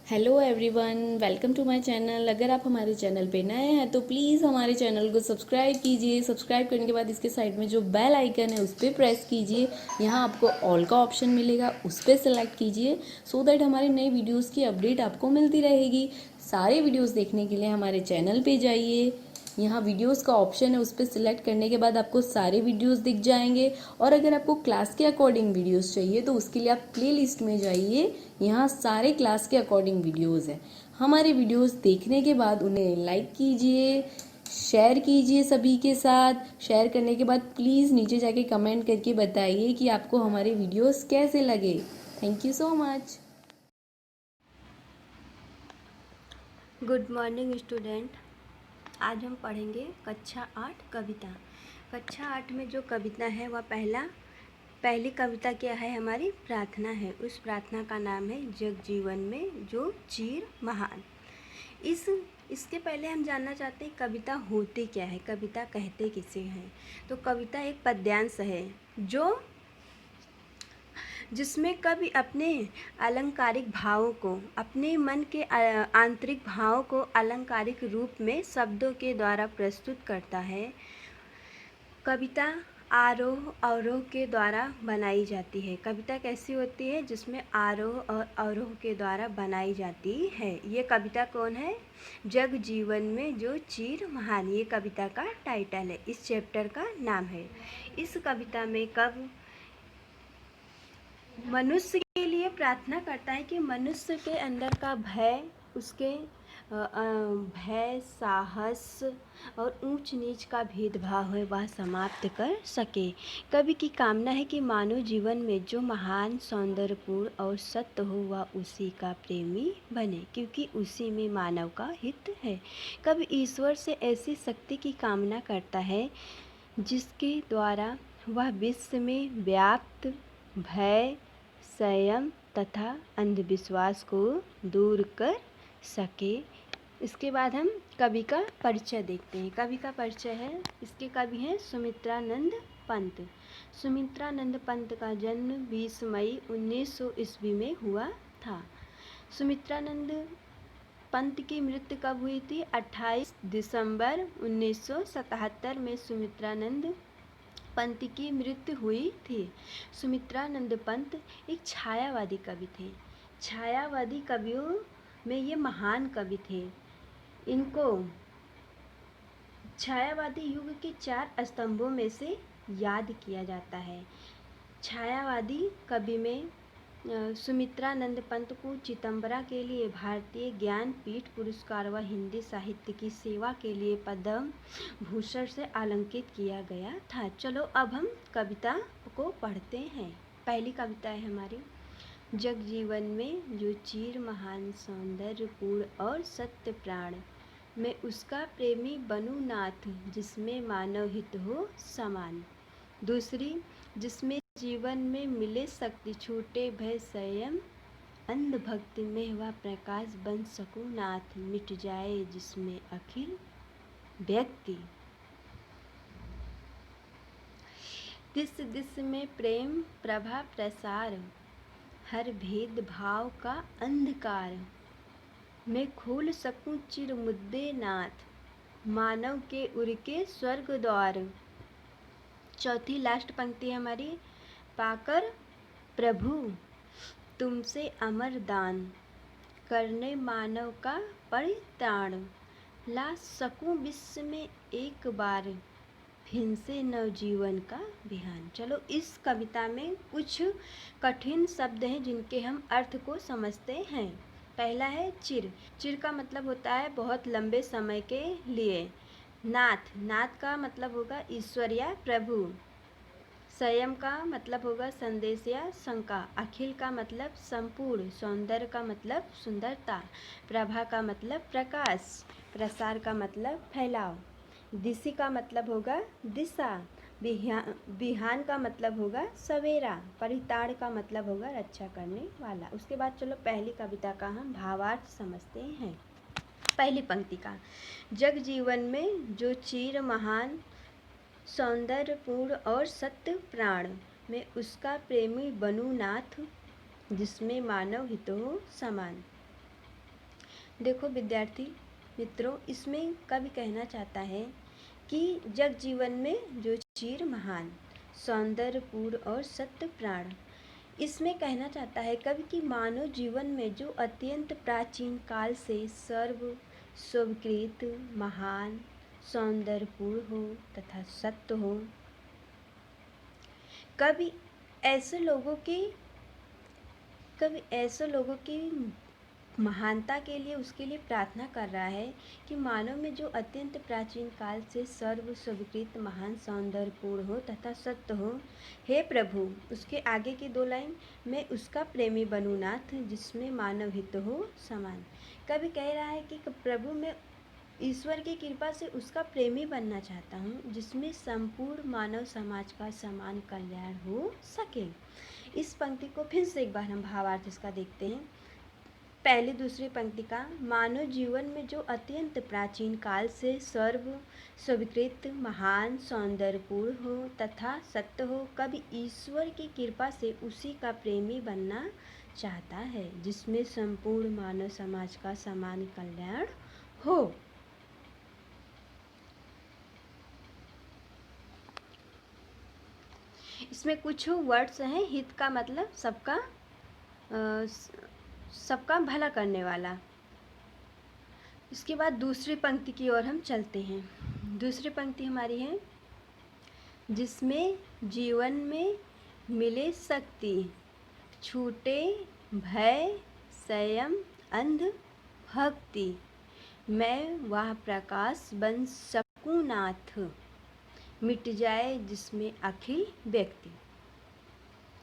Hello everyone, welcome to my channel. अगर आप हमारे चैनल पे नए हैं तो प्लीज़ हमारे चैनल को सब्सक्राइब कीजिए। सब्सक्राइब करने के बाद इसके साइड में जो बेल आइकन है उस पर प्रेस कीजिए। यहाँ आपको ऑल का ऑप्शन मिलेगा, उस पर सेलेक्ट कीजिए सो दैट हमारे नए वीडियोज़ की अपडेट आपको मिलती रहेगी। सारे वीडियोज़ देखने के लिए हमारे चैनल पर जाइए। यहाँ वीडियोस का ऑप्शन है, उस पर सिलेक्ट करने के बाद आपको सारे वीडियोस दिख जाएंगे। और अगर आपको क्लास के अकॉर्डिंग वीडियोस चाहिए तो उसके लिए आप प्लेलिस्ट में जाइए। यहाँ सारे क्लास के अकॉर्डिंग वीडियोस हैं। हमारे वीडियोस देखने के बाद उन्हें लाइक कीजिए, शेयर कीजिए सभी के साथ। शेयर करने के बाद प्लीज़ नीचे जाके कमेंट करके बताइए कि आपको हमारे वीडियोस कैसे लगे। Thank you so much. Good morning student. आज हम पढ़ेंगे कक्षा 8 कविता। कक्षा 8 में जो कविता है वह पहली कविता क्या है? हमारी प्रार्थना है। उस प्रार्थना का नाम है जग जीवन में जो चीर महान। इसके पहले हम जानना चाहते हैं कविता होती क्या है, कविता कहते किसे हैं। तो कविता एक पद्यांश है जिसमें कवि अपने अलंकारिक भावों को, अपने मन के आंतरिक भावों को अलंकारिक रूप में शब्दों के द्वारा प्रस्तुत करता है। कविता आरोह अवरोह के द्वारा बनाई जाती है। कविता कैसी होती है? जिसमें आरोह और अवरोह के द्वारा बनाई जाती है। ये कविता कौन है? जग जीवन में जो चीर महान, ये कविता का टाइटल है, इस चैप्टर का नाम है। इस कविता में कवि मनुष्य के लिए प्रार्थना करता है कि मनुष्य के अंदर का भय, उसके भय, साहस और ऊंच नीच का भेदभाव है वह समाप्त कर सके। कवि की कामना है कि मानव जीवन में जो महान, सौंदर्यपूर्ण और सत्य हो वह उसी का प्रेमी बने, क्योंकि उसी में मानव का हित है। कवि ईश्वर से ऐसी शक्ति की कामना करता है जिसके द्वारा वह विश्व में व्याप्त भय, संयम तथा अंधविश्वास को दूर कर सके। इसके बाद हम कवि का परिचय देखते हैं। कवि का परिचय है, इसके कवि हैं सुमित्रानंद पंत। सुमित्रानंद पंत का जन्म 20 मई 1900 ईस्वी में हुआ था। सुमित्रानंद पंत की मृत्यु कब हुई थी? 28 दिसंबर 1977 में सुमित्रानंद पंत की मृत्यु हुई थी। सुमित्रानंद पंत एक छायावादी कवि थे। छायावादी कवियों में ये महान कवि थे। इनको छायावादी युग के 4 स्तंभों में से याद किया जाता है। छायावादी कवि में सुमित्रानंद पंत को चिदंबरा के लिए भारतीय ज्ञानपीठ पुरस्कार व हिंदी साहित्य की सेवा के लिए पद्म भूषण से अलंकृत किया गया था। चलो अब हम कविता को पढ़ते हैं। पहली कविता है हमारी, जग जीवन में जो चीर महान, सौंदर्यपूर्ण और सत्य प्राण, मैं उसका प्रेमी बनूं नाथ, जिसमें मानव हित हो समान। दूसरी, जिसमें जीवन में मिले शक्ति, छूटे भय संयम, अंध भक्ति में वह प्रकाश बन सकूं नाथ, मिट जाए जिसमें अखिल व्यक्ति। दिस दिस में प्रेम प्रभा प्रसार, हर भेद भाव का अंधकार, मैं खोल सकूं चिर मुद्दे नाथ, मानव के उर के स्वर्ग द्वार। चौथी लास्ट पंक्ति हमारी, पाकर प्रभु तुमसे अमर दान, करने मानव का परित्राण, ला सकूं विश्व में एक बार, फिर से नवजीवन का बिहान। चलो इस कविता में कुछ कठिन शब्द हैं जिनके हम अर्थ को समझते हैं। पहला है चिर। चिर का मतलब होता है बहुत लंबे समय के लिए। नाथ, नाथ का मतलब होगा ईश्वर या प्रभु। संयम का मतलब होगा संदेश या शंका। अखिल का मतलब संपूर्ण। सौंदर्य का मतलब सुंदरता। प्रभा का मतलब प्रकाश। प्रसार का मतलब फैलाव। दिशि का मतलब होगा दिशा। बिहान का मतलब होगा सवेरा। परिताड़ का मतलब होगा रक्षा करने वाला। उसके बाद चलो पहली कविता का हम भावार्थ समझते हैं। पहली पंक्ति का, जग जीवन में जो चीर महान, सौंदर्यपूर्ण और सत्य प्राण, मैं उसका प्रेमी बनूं नाथ, जिसमें मानव हित हो समान। देखो विद्यार्थी मित्रों, इसमें कवि कहना चाहता है कि जग जीवन में जो चिर महान, सौंदर्यपूर्ण और सत्य प्राण, इसमें कहना चाहता है कवि कि मानव जीवन में जो अत्यंत प्राचीन काल से सर्व स्वीकृत, महान, सौंदर्यपूर्ण हो तथा सत्य हो, कवि ऐसे लोगों की महानता के लिए, उसके लिए प्रार्थना कर रहा है कि मानव में जो अत्यंत प्राचीन काल से सर्व स्वीकृत, महान, सौंदर्यपूर्ण हो तथा सत्य हो, हे प्रभु, उसके आगे की 2 लाइन, मैं उसका प्रेमी बनूं नाथ, जिसमें मानव हित हो समान। कवि कह रहा है कि प्रभु, मैं ईश्वर की कृपा से उसका प्रेमी बनना चाहता हूँ, जिसमें संपूर्ण मानव समाज का समान कल्याण हो सके। इस पंक्ति को फिर से एक बार हम भावार्थ इसका देखते हैं। पहली दूसरी पंक्ति का, मानव जीवन में जो अत्यंत प्राचीन काल से सर्व स्वीकृत, महान, सौंदर्यपूर्ण हो तथा सत्य हो, कभी ईश्वर की कृपा से उसी का प्रेमी बनना चाहता है, जिसमें संपूर्ण मानव समाज का समान कल्याण हो। इसमें कुछ वर्ड्स हैं। हित का मतलब सबका भला करने वाला। इसके बाद दूसरी पंक्ति की ओर हम चलते हैं। दूसरी पंक्ति हमारी है, जिसमें जीवन में मिले शक्ति, छूटे भय, संयम, अंध भक्ति, मैं वह प्रकाश बन सकूं नाथ, मिट जाए जिसमें अखिल व्यक्ति।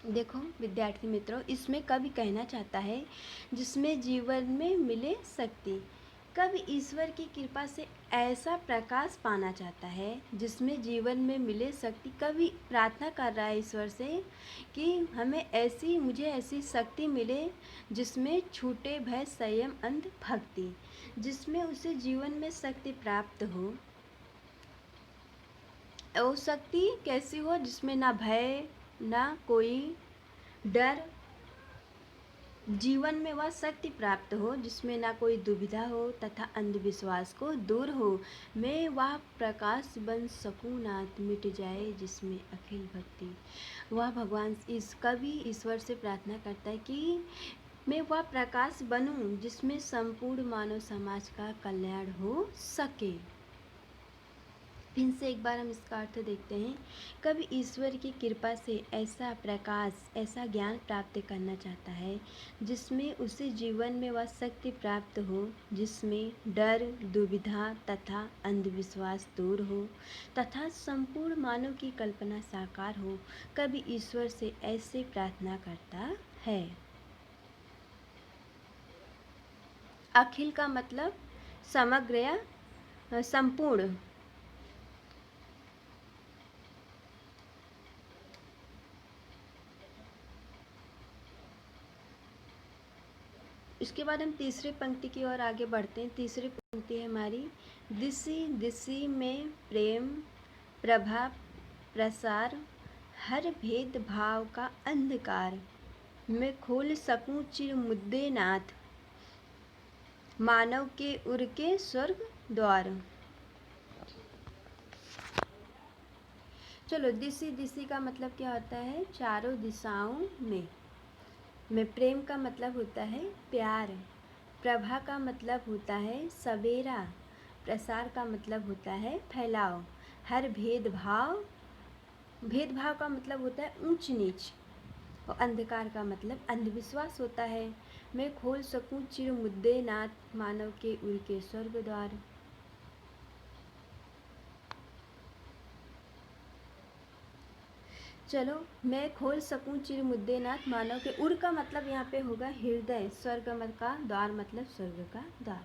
देखो विद्यार्थी मित्रों, इसमें कवि कहना चाहता है जिसमें जीवन में मिले शक्ति, कवि ईश्वर की कृपा से ऐसा प्रकाश पाना चाहता है जिसमें जीवन में मिले शक्ति। कवि प्रार्थना कर रहा है ईश्वर से कि मुझे ऐसी शक्ति मिले जिसमें छूटे भय, संयम, अंध भक्ति, जिसमें उसे जीवन में शक्ति प्राप्त हो। वो शक्ति कैसी हो, जिसमें ना भय, ना कोई डर, जीवन में वह शक्ति प्राप्त हो जिसमें ना कोई दुविधा हो तथा अंधविश्वास को दूर हो। मैं वह प्रकाश बन सकूं नाथ, मिट जाए जिसमें अखिल भक्ति। वह भगवान, इस कवि ईश्वर से प्रार्थना करता है कि मैं वह प्रकाश बनूं जिसमें संपूर्ण मानव समाज का कल्याण हो सके। फिर से एक बार हम इसका अर्थ देखते हैं। कवि ईश्वर की कृपा से ऐसा प्रकाश, ऐसा ज्ञान प्राप्त करना चाहता है जिसमें उसे जीवन में वह शक्ति प्राप्त हो जिसमें डर, दुविधा तथा अंधविश्वास दूर हो तथा संपूर्ण मानव की कल्पना साकार हो। कवि ईश्वर से ऐसे प्रार्थना करता है। अखिल का मतलब समग्र या संपूर्ण। इसके बाद हम तीसरी पंक्ति की ओर आगे बढ़ते हैं। तीसरी पंक्ति है हमारी, दिशि दिशि में प्रेम प्रभा प्रसार, हर भेद भाव का अंधकार, मैं खोल सकूं चिर मुद्दे नाथ, मानव के उर के स्वर्ग द्वार। चलो, दिशि दिशि का मतलब क्या होता है, चारों दिशाओं में प्रेम का मतलब होता है प्यार, प्रभा का मतलब होता है सवेरा, प्रसार का मतलब होता है फैलाव, हर भेदभाव का मतलब होता है ऊंच नीच, और अंधकार का मतलब अंधविश्वास होता है। मैं खोल सकूं चिर मुद्दे नाथ, मानव के उर के स्वर्ग द्वार। चलो, मैं खोल सकूं चिर मुद्दे नाथ, मानव के उर का मतलब यहाँ पे होगा हृदय, स्वर्ग का द्वार मतलब स्वर्ग का द्वार।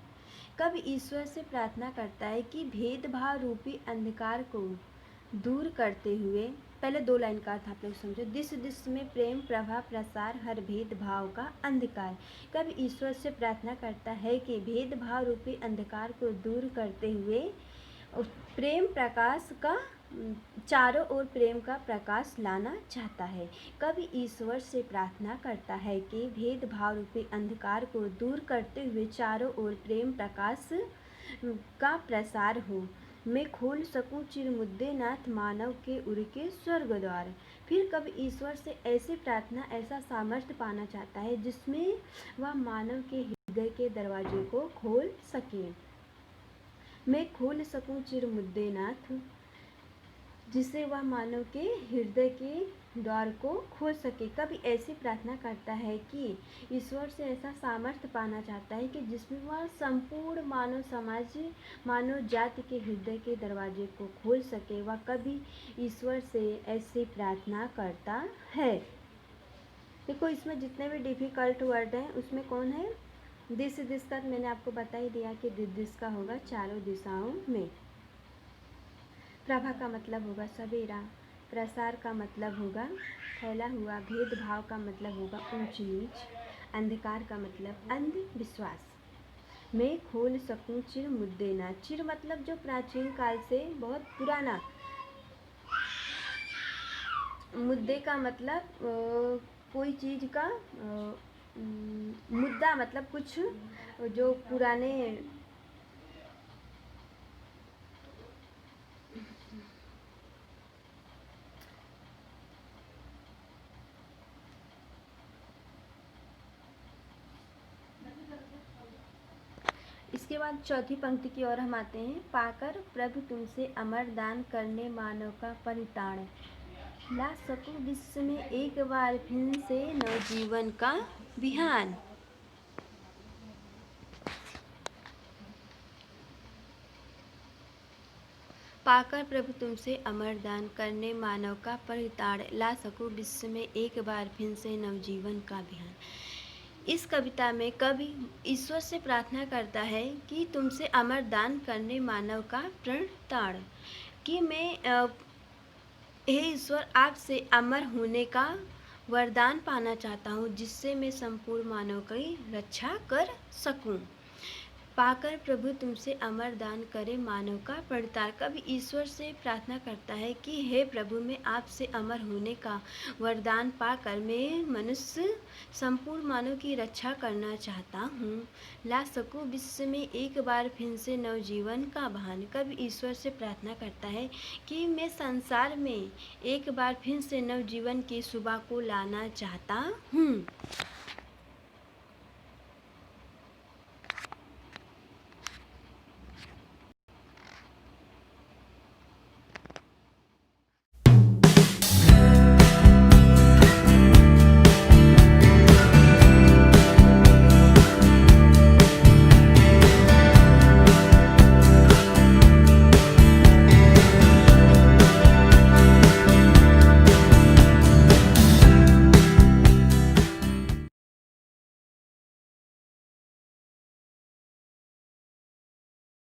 कवि ईश्वर से प्रार्थना करता है कि भेदभाव रूपी अंधकार को दूर करते हुए, पहले 2 लाइन का अर्थ आप लोग समझो, दिस दिस में प्रेम प्रभा प्रसार, हर भेदभाव का अंधकार। कवि ईश्वर से प्रार्थना करता है कि भेदभाव रूपी अंधकार को दूर करते हुए प्रेम प्रकाश का चारों ओर प्रेम का प्रकाश लाना चाहता है। कवि ईश्वर से प्रार्थना करता है कि भेदभाव रूपी अंधकार को दूर करते हुए चारों ओर प्रेम प्रकाश का प्रसार हो। मैं खोल सकूं चिरमुद्दे नाथ मानव के उर के स्वर्ग द्वार। फिर कवि ईश्वर से ऐसी प्रार्थना, ऐसा सामर्थ्य पाना चाहता है जिसमें वह मानव के हृदय के दरवाजे को खोल सके। मैं खोल सकूं चिरमुद्दे नाथ, जिससे वह मानव के हृदय के द्वार को खोल सके। कभी ऐसी प्रार्थना करता है कि ईश्वर से ऐसा सामर्थ्य पाना चाहता है कि जिसमें वह संपूर्ण मानव समाज, मानव जाति के हृदय के दरवाजे को खोल सके। वह कभी ईश्वर से ऐसी प्रार्थना करता है। देखो, इसमें जितने भी डिफ़िकल्ट वर्ड हैं उसमें कौन है? दिस का मैंने आपको बता ही दिया कि दिस का होगा चारों दिशाओं में। प्रभा का मतलब होगा सवेरा, प्रसार का मतलब होगा फैला हुआ, भेदभाव का मतलब होगा ऊंच नीच, अंधकार का मतलब अंधविश्वास। मैं खोल सकूं चिर मुद्दे ना, चिर मतलब जो प्राचीन काल से बहुत पुराना, मुद्दे का मतलब कोई चीज़ का मुद्दा मतलब कुछ जो पुराने इसके बाद चौथी पंक्ति की ओर हम आते हैं। पाकर प्रभु तुमसे अमर दान करने मानव का परिताण, ला सकूं विश्व में एक बार फिर से नवजीवन का बिहान। पाकर प्रभु तुमसे अमर दान करने मानव का परिताण, ला सकूं विश्व में एक बार फिर से नवजीवन का बिहान। इस कविता में कवि ईश्वर से प्रार्थना करता है कि तुमसे अमर दान करने मानव का परिताण, कि मैं हे ईश्वर आपसे अमर होने का वरदान पाना चाहता हूँ, जिससे मैं संपूर्ण मानव की रक्षा कर सकूँ। पाकर प्रभु तुमसे अमर दान करे मानव का परिताण। कभी ईश्वर से प्रार्थना करता है कि हे प्रभु, मैं आपसे अमर होने का वरदान पाकर मैं मनुष्य संपूर्ण मानव की रक्षा करना चाहता हूँ, ला सकूँ विश्व में एक बार फिर से नवजीवन का बहान। कभी ईश्वर से प्रार्थना करता है कि मैं संसार में एक बार फिर से नवजीवन की सुबह को लाना चाहता हूँ।